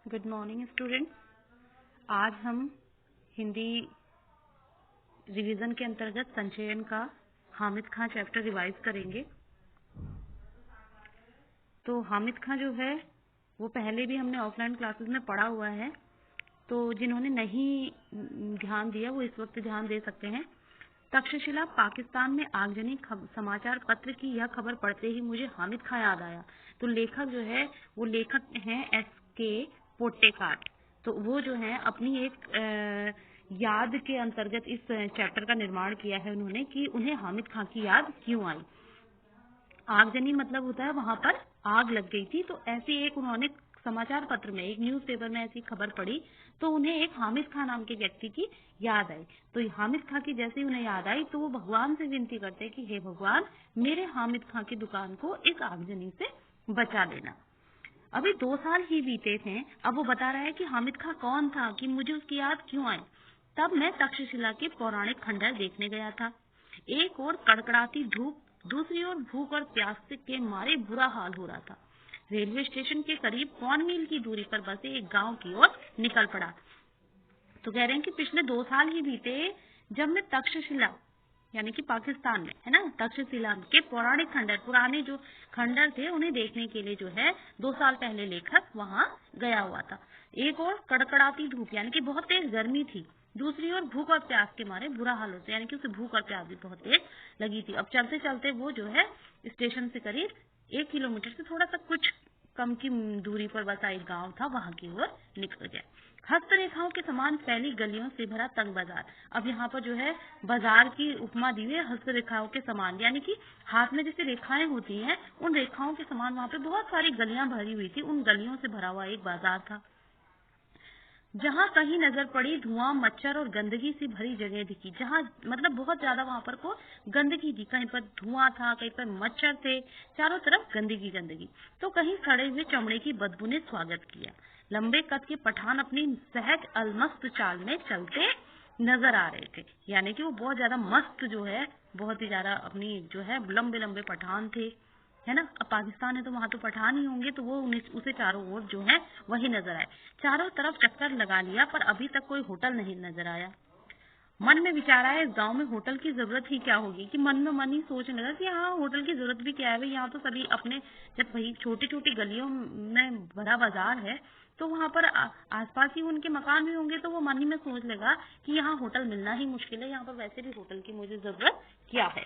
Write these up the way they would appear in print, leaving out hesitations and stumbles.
Good morning students. आज हम Hindi revision के अंतर्गत संचयन का हामिद खां चैप्टर रिवाइज करेंगे। तो हामिद खां जो है वो पहले भी हमने ऑफलाइन क्लासेस में पढ़ा हुआ है, तो जिन्होंने नहीं ध्यान दिया वो इस वक्त ध्यान दे सकते हैं। तक्षशिला पाकिस्तान में आगजनी समाचार पत्र की यह खबर पढ़ते ही मुझे हामिद खां याद आया। तो लेखक जो है वो लेखक हैं एस.के. पोटेकाट। तो वो जो है अपनी एक याद के अंतर्गत इस चैप्टर का निर्माण किया है उन्होंने कि उन्हें हामिद खां की याद क्यों आई। आगजनी मतलब होता है वहां पर आग लग गई थी। तो ऐसी एक उन्होंने समाचार पत्र में, एक न्यूज़पेपर में ऐसी खबर पढ़ी तो उन्हें एक हामिद खां नाम के व्यक्ति की याद आई। तो हामिद खां की जैसे उन्हें याद आई तो वो भगवान से विनती करते कि हे भगवान, मेरे हामिद खां की दुकान को इस आगजनी से बचा लेना। अभी 2 साल ही बीते थे। अब वो बता रहा है कि हामिद खां कौन था, कि मुझे उसकी याद क्यों आई। तब मैं तक्षशिला के पौराणिक खंडहर देखने गया था। एक ओर कड़कड़ाती धूप, दूसरी ओर भूख और प्यास के मारे बुरा हाल हो रहा था। रेलवे स्टेशन के करीब 1 मील की दूरी पर बसे एक गांव की ओर निकल पड़ा। तो कह रहे हैं कि पिछले 2 साल ही बीते जब मैं तक्षशिला यानी कि पाकिस्तान में है ना, तक्षशिला के पौराणिक खंडहर, पुराने जो खंडहर थे उन्हें देखने के लिए जो है 2 साल पहले लेखक वहां गया हुआ था। एक और कड़कड़ाती धूप यानी कि बहुत तेज गर्मी थी, दूसरी ओर भूख और प्यास के मारे बुरा हाल होता, यानी कि उसे भूख और प्यास भी बहुत तेज लगी थी। अब चलते चलते वो जो है स्टेशन से करीब 1 किलोमीटर से थोड़ा सा कुछ कम की दूरी पर बसा एक गांव था, वहां की ओर निकल गया। हस्तरेखाओं के समान फैली गलियों से भरा तंग बाजार। अब यहाँ पर जो है बाजार की उपमा दी है हस्तरेखाओं के समान, यानी कि हाथ में जैसे रेखाएं होती हैं उन रेखाओं के समान वहां पे बहुत सारी गलियां भरी हुई थी। उन गलियों से भरा हुआ एक बाजार था। जहाँ कहीं नजर पड़ी धुआं, मच्छर और गंदगी से भरी जगह दिखी। जहाँ मतलब बहुत ज्यादा वहां पर को गंदगी थी, कहीं पर धुआं था, कहीं पर मच्छर थे, चारों तरफ गंदगी गंदगी। तो कहीं सड़े हुए चमड़े की बदबू ने स्वागत किया। लंबे कद के पठान अपनी सहज अलमस्त चाल में चलते नजर आ रहे थे, यानी कि वो बहुत ज्यादा मस्त जो है, बहुत ही ज्यादा अपनी जो है लंबे लंबे पठान थे, है ना। अब पाकिस्तान है तो वहां तो पठान ही होंगे, तो वो उसे चारों ओर जो है वही नजर आए। चारों तरफ चक्कर लगा लिया पर अभी तक कोई होटल नहीं नजर आया। मन में विचार आया इस गांव में होटल की जरूरत ही क्या होगी, कि मन में मन ही सोचने लगा कि हाँ होटल की जरूरत भी क्या है भाई, यहाँ तो सभी अपने, जब वही छोटी छोटी गलियों में भरा बाजार है तो वहां पर आसपास ही उनके मकान भी होंगे, तो वो मन ही में सोच लेगा कि यहाँ होटल मिलना ही मुश्किल है, यहाँ पर वैसे भी होटल की मुझे जरूरत क्या है।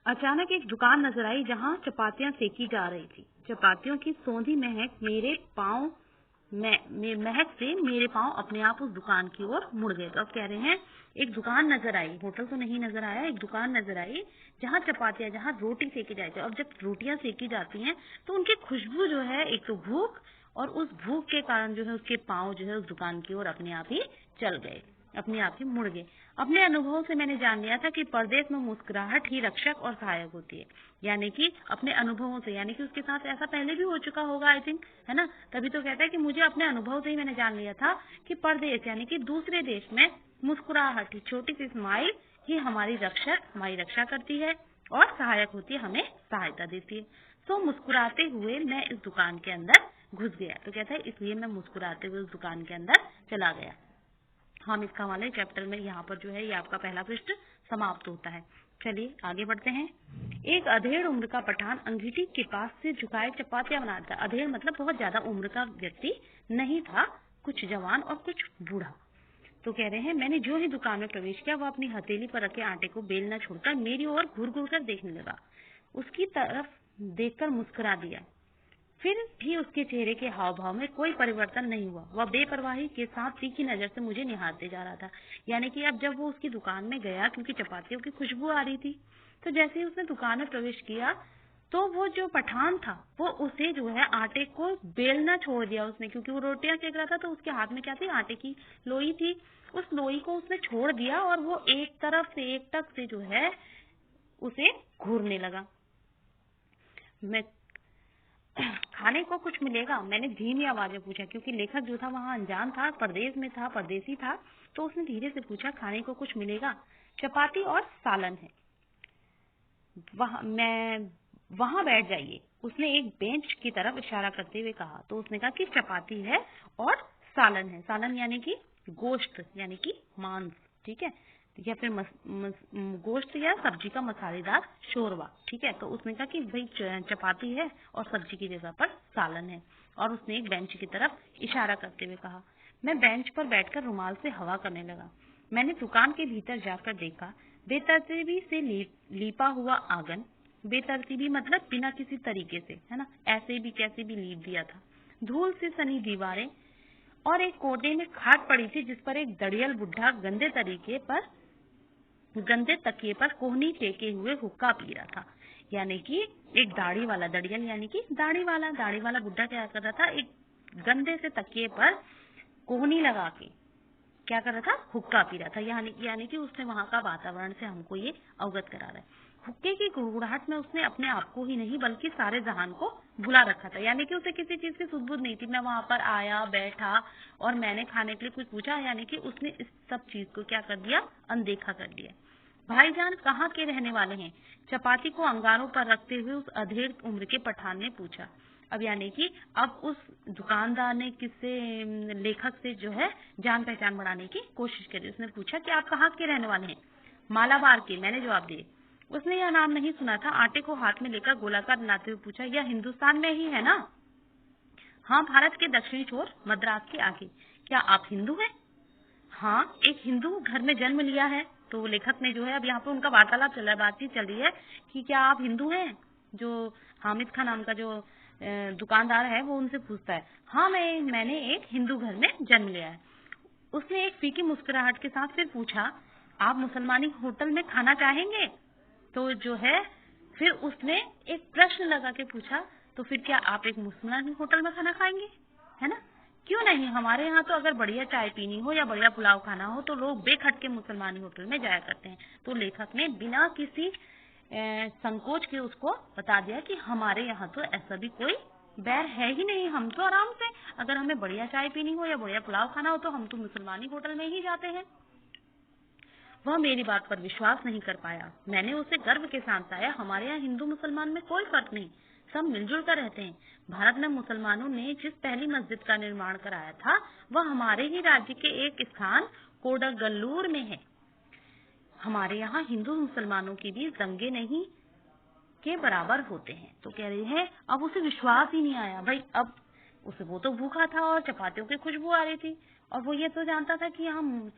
अचानक एक दुकान नजर आई जहां चपातियां सेकी जा रही थी। चपातियों की सौंधी महक मेरे पांव महक से मेरे पांव अपने आप उस दुकान की ओर मुड़ गए। तो अब कह रहे हैं एक दुकान नजर आई, होटल तो नहीं नजर आया, एक दुकान नजर आई जहां चपातियां, जहां रोटी सेकी जाती है। अब जब रोटियां सेकी जाती हैं तो उनकी खुशबू जो है, एक तो भूख, और उस भूख के कारण जो है उसके पांव जो है उस दुकान की ओर अपने आप ही चल गए, अपने आप ही मुड़ गए। अपने अनुभव से मैंने जान लिया था कि परदेश में मुस्कुराहट ही रक्षक और सहायक होती है, यानी कि अपने अनुभवों से, यानी कि उसके साथ ऐसा पहले भी हो चुका होगा आई थिंक, है ना। तभी तो कहता है कि मुझे अपने अनुभव से ही मैंने जान लिया था कि परदेश यानी कि दूसरे देश में मुस्कुराहट, छोटी सी स्माइल ही हमारी रक्षा करती है और सहायक होती है, हमें सहायता देती है। तो मुस्कुराते हुए मैं इस दुकान के अंदर घुस गया। तो कहता है इसलिए मैं मुस्कुराते हुए उस दुकान के अंदर चला गया। हामिद खां वाले चैप्टर में यहाँ पर जो है ये आपका पहला पृष्ठ समाप्त होता है। चलिए आगे बढ़ते हैं। एक अधेड़ उम्र का पठान अंगीठी के पास से झुकाए चपातियां बनाता। अधेड़ मतलब बहुत ज्यादा उम्र का व्यक्ति नहीं था, कुछ जवान और कुछ बूढ़ा। तो कह रहे हैं मैंने जो ही दुकान में प्रवेश किया वह अपनी हथेली पर रखे आटे को बेलना छोड़कर मेरी ओर घूर घूर कर देखने लगा। उसकी तरफ देखकर मुस्कुरा दिया, फिर भी उसके चेहरे के हाव भाव में कोई परिवर्तन नहीं हुआ। वह बेपरवाही के साथ तीखी नजर से मुझे निहारते जा रहा था। यानी कि अब जब वो उसकी दुकान में गया, क्योंकि चपातियों की खुशबू आ रही थी, तो जैसे ही उसने दुकान में प्रवेश किया तो वो जो पठान था वो उसे जो है आटे को बेलना छोड़ दिया उसने, क्योंकि वो रोटियां सेक रहा था तो उसके हाथ में क्या थी, आटे की लोई थी। उस लोई को उसने छोड़ दिया और वो एक तरफ से, एक टक से जो है उसे घूरने लगा। मैं खाने को कुछ मिलेगा, मैंने धीमी आवाज में पूछा, क्योंकि लेखक जो था वहां अनजान था, परदेश में था, परदेसी था, तो उसने धीरे से पूछा खाने को कुछ मिलेगा। चपाती और सालन है, वहां बैठ जाइए, उसने एक बेंच की तरफ इशारा करते हुए कहा। तो उसने कहा कि चपाती है और सालन है। सालन यानी कि गोश्त यानी कि मांस, ठीक है, या फिर गोश्त या सब्जी का मसालेदार शोरबा, ठीक है। तो उसने कहा कि भाई चपाती है और सब्जी की जगह पर सालन है। और उसने एक बेंच की तरफ इशारा करते हुए कहा। मैं बेंच पर बैठकर रुमाल से हवा करने लगा। मैंने दुकान के भीतर जाकर देखा, बेतरतीबी से लीपा हुआ आंगन, बेतरतीबी मतलब बिना किसी तरीके से, है ना, ऐसे भी कैसे भी लीप दिया था। धूल से सनी दीवारें और एक कोने में खाट पड़ी थी जिस पर एक दड़ियल बुढ़ा गंदे तकिए पर कोहनी टेके हुए हुक्का पी रहा था। यानी कि एक दाढ़ी वाला, दड़ियल यानी कि दाढ़ी वाला बुढ़ा क्या कर रहा था, एक गंदे से तकिए पर कोहनी लगा के क्या कर रहा था, हुक्का पी रहा था। यानी कि उसने वहां का वातावरण से हमको ये अवगत करा रहा है। हुक्के की गुड़गुड़ाहट में उसने अपने आप को ही नहीं बल्कि सारे जहान को भुला रखा था। यानी कि उसे किसी चीज की सुध-बुध नहीं थी। मैं वहां पर आया, बैठा और मैंने खाने के लिए कुछ पूछा, यानी कि उसने इस सब चीज को क्या कर दिया, अनदेखा कर दिया। भाईजान कहाँ के रहने वाले हैं? चपाती को अंगारों पर रखते हुए उस अधेड़ उम्र के पठान ने पूछा। अब यानी कि अब उस दुकानदार ने किससे, लेखक से जो है जान पहचान बढ़ाने की कोशिश करी। उसने पूछा कि आप कहाँ के रहने वाले हैं? मालाबार के, मैंने जवाब दिया। उसने यह नाम नहीं सुना था। आटे को हाथ में लेकर गोलाकार बनाते हुए पूछा, यह हिंदुस्तान में ही है ना? हाँ, भारत के दक्षिणी छोर, मद्रास के आगे। क्या आप हिंदू हैं? हाँ, एक हिंदू घर में जन्म लिया है। तो लेखक ने जो है, अब यहाँ पे उनका वार्तालाप चल रहा है, बातचीत चल रही है कि क्या आप हिंदू हैं? जो हामिद खान नाम का जो दुकानदार है वो उनसे पूछता है। हाँ, मैंने एक हिंदू घर में जन्म लिया है। उसने एक फीकी मुस्कुराहट के साथ फिर पूछा, आप मुसलमानी होटल में खाना चाहेंगे? तो जो है फिर उसने एक प्रश्न लगा के पूछा, तो फिर क्या आप एक मुसलमानी होटल में खाना खाएंगे, है ना? क्यों नहीं, हमारे यहाँ तो अगर बढ़िया चाय पीनी हो या बढ़िया पुलाव खाना हो तो लोग बेखटके मुसलमानी होटल में जाया करते हैं। तो लेखक ने बिना किसी संकोच के उसको बता दिया कि हमारे यहाँ तो ऐसा भी कोई बैर है ही नहीं, हम तो आराम से, अगर हमें बढ़िया चाय पीनी हो या बढ़िया पुलाव खाना हो तो हम तो मुसलमानी होटल में ही जाते हैं। वह मेरी बात पर विश्वास नहीं कर पाया। मैंने उसे गर्व के साथ बताया, हमारे यहाँ हिंदू मुसलमान में कोई फर्क नहीं, सब मिलजुल कर रहते हैं। भारत में मुसलमानों ने जिस पहली मस्जिद का निर्माण कराया था वह हमारे ही राज्य के एक स्थान कोडागल्लूर में है। हमारे यहाँ हिंदू मुसलमानों के बीच दंगे नहीं के बराबर होते हैं। तो कह रही है अब उसे विश्वास ही नहीं आया भाई। अब उसे, वो तो भूखा था और चपातियों की खुशबू आ रही थी और वो ये तो जानता था कि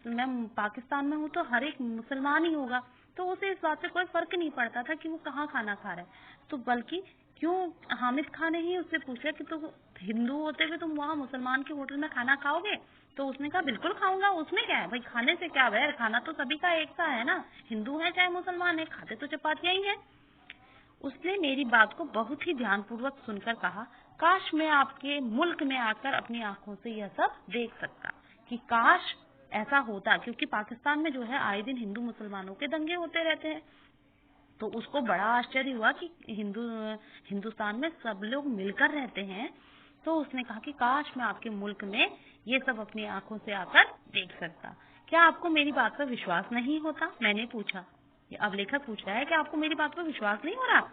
मैं पाकिस्तान में हूँ तो हर एक मुसलमान ही होगा, तो उसे इस बात से कोई फर्क नहीं पड़ता था कि वो कहाँ खाना खा रहा है। तो बल्कि क्यों हामिद खान ने ही उससे पूछा कि तुम हिंदू होते हुए तुम वहाँ मुसलमान के होटल में खाना खाओगे? तो उसने कहा बिल्कुल खाऊंगा, उसमें क्या है भाई, खाने से क्या वैर, खाना तो सभी का एक सा है ना, हिंदू है चाहे मुसलमान है, खाते तो चपातियां ही है। उसने मेरी बात को बहुत ही ध्यानपूर्वक सुनकर कहा, काश मैं आपके मुल्क में आकर अपनी आंखों से यह सब देख सकता, कि काश ऐसा होता, क्योंकि पाकिस्तान में जो है आए दिन हिंदू मुसलमानों के दंगे होते रहते हैं। तो उसको बड़ा आश्चर्य हुआ कि हिंदुस्तान में सब लोग मिलकर रहते हैं। तो उसने कहा कि काश मैं आपके मुल्क में ये सब अपनी आंखों से आकर देख सकता। क्या आपको मेरी बात पर विश्वास नहीं होता? मैंने पूछा। अब लेखक पूछ रहा है कि आपको मेरी बात पर विश्वास नहीं हो रहा?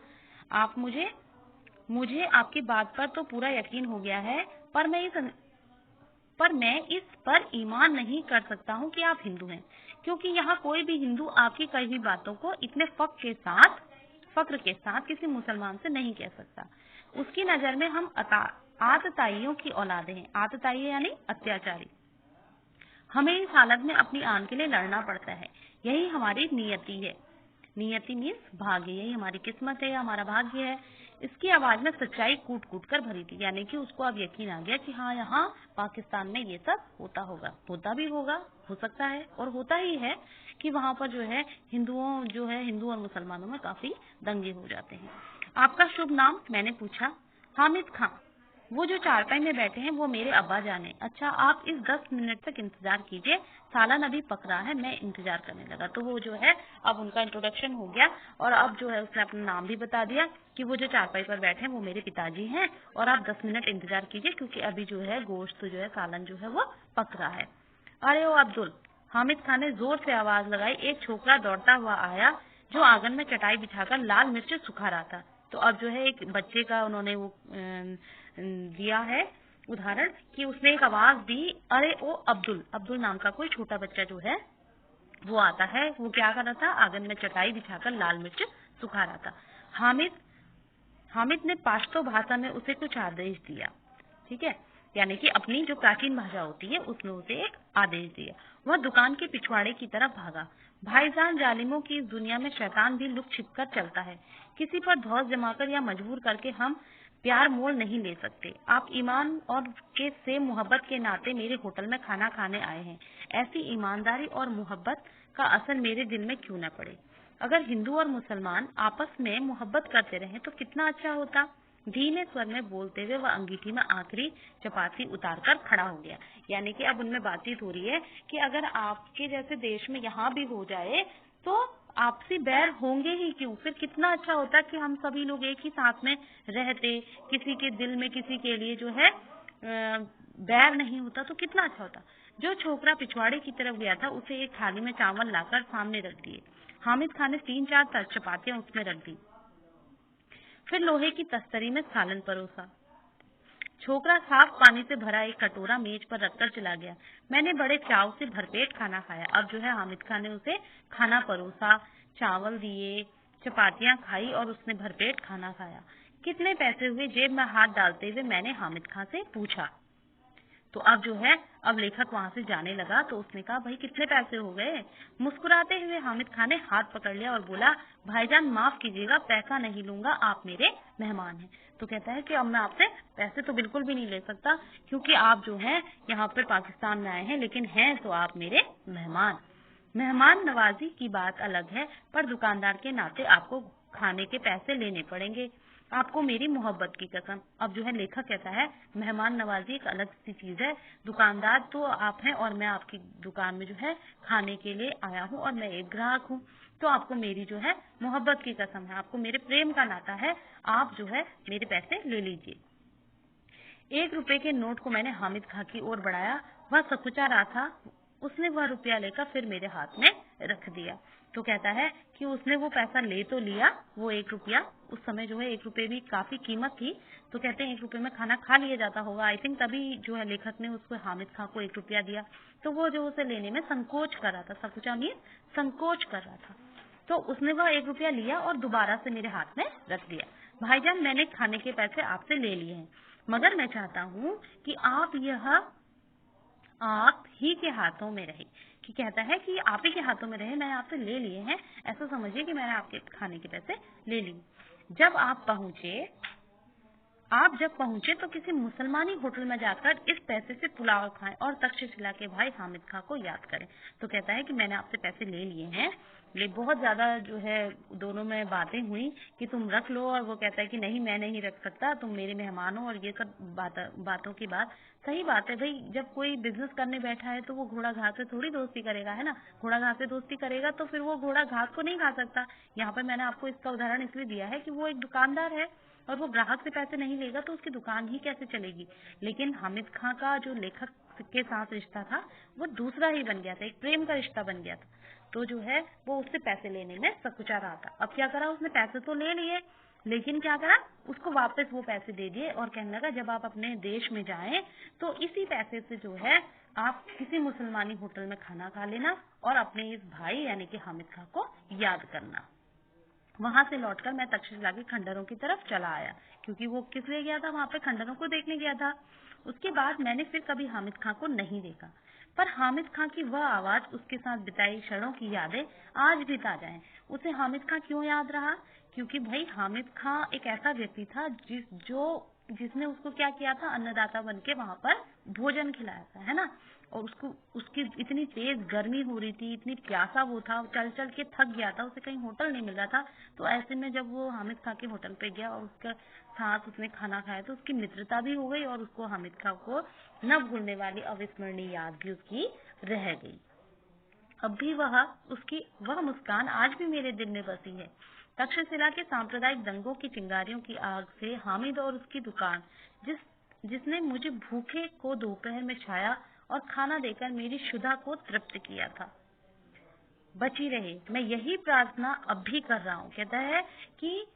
आप मुझे आपकी बात पर तो पूरा यकीन हो गया है, पर मैं इस पर ईमान नहीं कर सकता हूँ कि आप हिंदू हैं, क्योंकि यहाँ कोई भी हिंदू आपकी कही हुई बातों को इतने फक्र के साथ किसी मुसलमान से नहीं कह सकता। उसकी नजर में हम आतताइयों की औलादे हैं। आतताई यानी अत्याचारी। हमें इस हालत में अपनी आन के लिए लड़ना पड़ता है, यही हमारी नियति है। नियति मीन्स भाग्य, यही हमारी किस्मत है, हमारा भाग्य है। इसकी आवाज में सच्चाई कूट कूट कर भरी थी। यानी कि उसको अब यकीन आ गया कि हाँ, यहाँ पाकिस्तान में ये सब होता होगा, होता भी होगा, हो सकता है और होता ही है कि वहाँ पर जो है हिंदू और मुसलमानों में काफी दंगे हो जाते हैं। आपका शुभ नाम? मैंने पूछा। हामिद खान। वो जो चारपाई में बैठे हैं वो मेरे अब्बा जान हैं। अच्छा, आप इस 10 मिनट तक इंतजार कीजिए, सालन अभी पक रहा है। मैं इंतजार करने लगा। तो वो जो है अब उनका इंट्रोडक्शन हो गया और अब जो है उसने अपना नाम भी बता दिया कि वो जो चारपाई पर बैठे हैं वो मेरे पिताजी हैं और आप 10 मिनट इंतजार कीजिए क्योंकि अभी जो है गोश्त जो है, सालन जो है वो पक रहा है। अरे ओ अब्दुल, हामिद खान ने जोर से आवाज लगाई। एक छोकरा दौड़ता हुआ आया जो आंगन में चटाई बिछाकर लाल मिर्च सुखा रहा था। तो अब जो है एक बच्चे का उन्होंने वो दिया है उदाहरण कि उसने एक आवाज दी, अरे ओ अब्दुल। अब्दुल नाम का कोई छोटा बच्चा जो है वो आता है, वो क्या कर रहा था, आंगन में चटाई बिछाकर लाल मिर्च सुखा रहा था। हामिद ने पश्तो भाषा में उसे कुछ आदेश दिया, ठीक है, यानी कि अपनी जो प्राचीन भाषा होती है उसमें उसे एक आदेश दिया। वह दुकान के पिछवाड़े की तरफ भागा। भाईजान, जालिमों की इस दुनिया में शैतान भी लुक छिप कर चलता है। किसी पर धौंस जमाकर या मजबूर करके हम प्यार मोल नहीं ले सकते। आप ईमान और के से मोहब्बत के नाते मेरे होटल में खाना खाने आए हैं। ऐसी ईमानदारी और मोहब्बत का असर मेरे दिल में क्यों न पड़े। अगर हिंदू और मुसलमान आपस में मोहब्बत करते रहे तो कितना अच्छा होता। धीमे स्वर में बोलते हुए वह अंगीठी में आखिरी चपाती उतारकर खड़ा हो गया। यानी कि अब उनमें बातचीत हो रही है कि अगर आपके जैसे देश में यहाँ भी हो जाए तो आपसी बैर होंगे ही क्यों, फिर कितना अच्छा होता कि हम सभी लोग एक ही साथ में रहते, किसी के दिल में किसी के लिए जो है बैर नहीं होता तो कितना अच्छा होता। जो छोकरा पिछवाड़े की तरफ गया था उसे एक थाली में चावल लाकर सामने रख दिए। हामिद खान ने 3-4 चपातियां उसमें रख दी, फिर लोहे की तस्तरी में सालन परोसा। छोकरा साफ पानी से भरा एक कटोरा मेज पर रखकर चला गया। मैंने बड़े चाव से भरपेट खाना खाया। अब जो है हामिद खान ने उसे खाना परोसा, चावल दिए, चपातियां खाई और उसने भरपेट खाना खाया। कितने पैसे हुए, जेब में हाथ डालते हुए मैंने हामिद खान से पूछा। तो अब जो है अब लेखक वहां से जाने लगा तो उसने कहा, भाई कितने पैसे हो गए। मुस्कुराते हुए हामिद खान ने हाथ पकड़ लिया और बोला, भाईजान माफ कीजिएगा, पैसा नहीं लूंगा, आप मेरे मेहमान हैं। तो कहता है कि अब मैं आपसे पैसे तो बिल्कुल भी नहीं ले सकता क्योंकि आप जो है यहाँ पे पाकिस्तान में आए हैं, लेकिन हैं तो आप मेरे मेहमान। मेहमान नवाजी की बात अलग है, पर दुकानदार के नाते आपको खाने के पैसे लेने पड़ेंगे, आपको मेरी मोहब्बत की कसम। अब जो है लेखक कहता है मेहमान नवाजी एक अलग सी चीज है, दुकानदार तो आप हैं और मैं आपकी दुकान में जो है खाने के लिए आया हूँ और मैं एक ग्राहक हूँ, तो आपको मेरी जो है मोहब्बत की कसम है, आपको मेरे प्रेम का नाता है, आप जो है मेरे पैसे ले लीजिए। 1 रुपए के नोट को मैंने हामिद खां की ओर बढ़ाया। वह सकुचा रहा था। उसने वह रुपया लेकर फिर मेरे हाथ में रख दिया। तो कहता है कि उसने वो पैसा ले तो लिया, वो 1 रुपया, उस समय जो है 1 रुपए भी काफी कीमत थी, तो कहते हैं 1 रुपए में खाना खा लिया जाता होगा। आई थिंक तभी जो है लेखक ने उसको हामिद खां को 1 रुपया दिया। तो वो जो उसे लेने में संकोच कर रहा था, सकुचा मीन संकोच कर रहा था, तो उसने वह 1 रुपया लिया और दोबारा से मेरे हाथ में रख दिया। भाईजान, मैंने खाने के पैसे आपसे ले लिए हैं, मगर मैं चाहता हूँ कि आप ही के हाथों में रहे। कि कहता है कि आप ही के हाथों में रहे, मैंने आपसे ले लिए हैं, ऐसा समझिए कि मैंने आपके खाने के पैसे ले लिए। आप जब पहुंचे तो किसी मुसलमानी होटल में जाकर इस पैसे से पुलाव खाएं और तक्षशिला के भाई हामिद खां को याद करें। तो कहता है कि मैंने आपसे पैसे ले लिए हैं, ये बहुत ज्यादा जो है दोनों में बातें हुई कि तुम रख लो, और वो कहता है कि नहीं मैं नहीं रख सकता, तुम मेरे मेहमान हो, और ये सब बातों की बात सही बात है भाई। जब कोई बिजनेस करने बैठा है तो वो घोड़ा घास से थोड़ी दोस्ती करेगा, है ना। घोड़ा घास से दोस्ती करेगा तो फिर वो घोड़ा घास को नहीं खा सकता। यहाँ पर मैंने आपको इसका उदाहरण इसलिए दिया है कि वो एक दुकानदार है और वो ग्राहक से पैसे नहीं लेगा तो उसकी दुकान ही कैसे चलेगी। लेकिन हामिद खां का जो लेखक के साथ रिश्ता था वो दूसरा ही बन गया था, एक प्रेम का रिश्ता बन गया था। तो जो है वो उससे पैसे लेने में सकुचा रहा था। अब क्या करा, उसने पैसे तो ले लिए, लेकिन क्या करा, उसको वापस वो पैसे दे दिए और कहने लगा जब आप अपने देश में जाएं तो इसी पैसे से जो है आप किसी मुसलमानी होटल में खाना खा लेना और अपने इस भाई यानी कि हामिद खां को याद करना। वहां से लौटकर मैं तक्षशिला के खंडरों की तरफ चला आया, क्योंकि वो किस लिए गया था, वहां पे खंडरों को देखने गया था। उसके बाद मैंने फिर कभी हामिद खां को नहीं देखा, पर हामिद खां की वह आवाज, उसके साथ बिताई क्षणों की यादें आज भी ताजा हैं। उसे हामिद खां क्यों याद रहा, क्योंकि भाई हामिद खां एक ऐसा व्यक्ति था जिसने उसको क्या किया था, अन्नदाता बन के वहां पर भोजन खिलाया था, है ना। और उसकी इतनी तेज गर्मी हो रही थी, इतनी प्यासा वो था, चल चल के थक गया था, उसे कहीं होटल नहीं मिल रहा था। तो ऐसे में जब वो हामिद खां के होटल पे गया और उसके साथ उसने खाना खाया तो उसकी मित्रता भी हो गई और उसको हामिद खां को न भूलने वाली अविस्मरणीय याद भी उसकी रह गई। अब भी वह मुस्कान आज भी मेरे दिल में बसी है। तक्षशिला के सांप्रदायिक दंगों की चिंगारियों की आग से हामिद और उसकी दुकान, जिसने मुझे भूखे को दोपहर में छाया और खाना देकर मेरी क्षुधा को तृप्त किया था, बची रहे। मैं यही प्रार्थना अब भी कर रहा हूँ। कहता है कि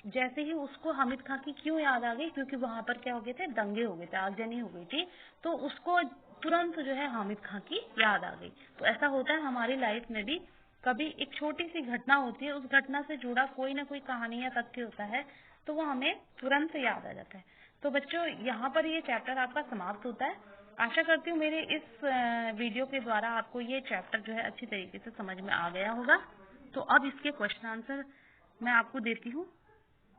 जैसे ही उसको हामिद खां की क्यों याद आ गई, क्योंकि वहां पर क्या हो गए थे, दंगे हो गए थे, आगजनी हो गई थी, तो उसको तुरंत जो है हामिद खां की याद आ गई। तो ऐसा होता है हमारी लाइफ में भी, कभी एक छोटी सी घटना होती है, उस घटना से जुड़ा कोई ना कोई कहानी या तथ्य होता है, तो वो हमें तुरंत याद आ जाता है। तो बच्चों, यहाँ पर ये चैप्टर आपका समाप्त होता है। आशा करती हूँ मेरे इस वीडियो के द्वारा आपको ये चैप्टर जो है अच्छी तरीके से समझ में आ गया होगा। तो अब इसके क्वेश्चन आंसर मैं आपको देती हूँ,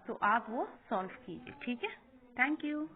तो आप वो सॉल्व कीजिए, ठीक है। Thank you.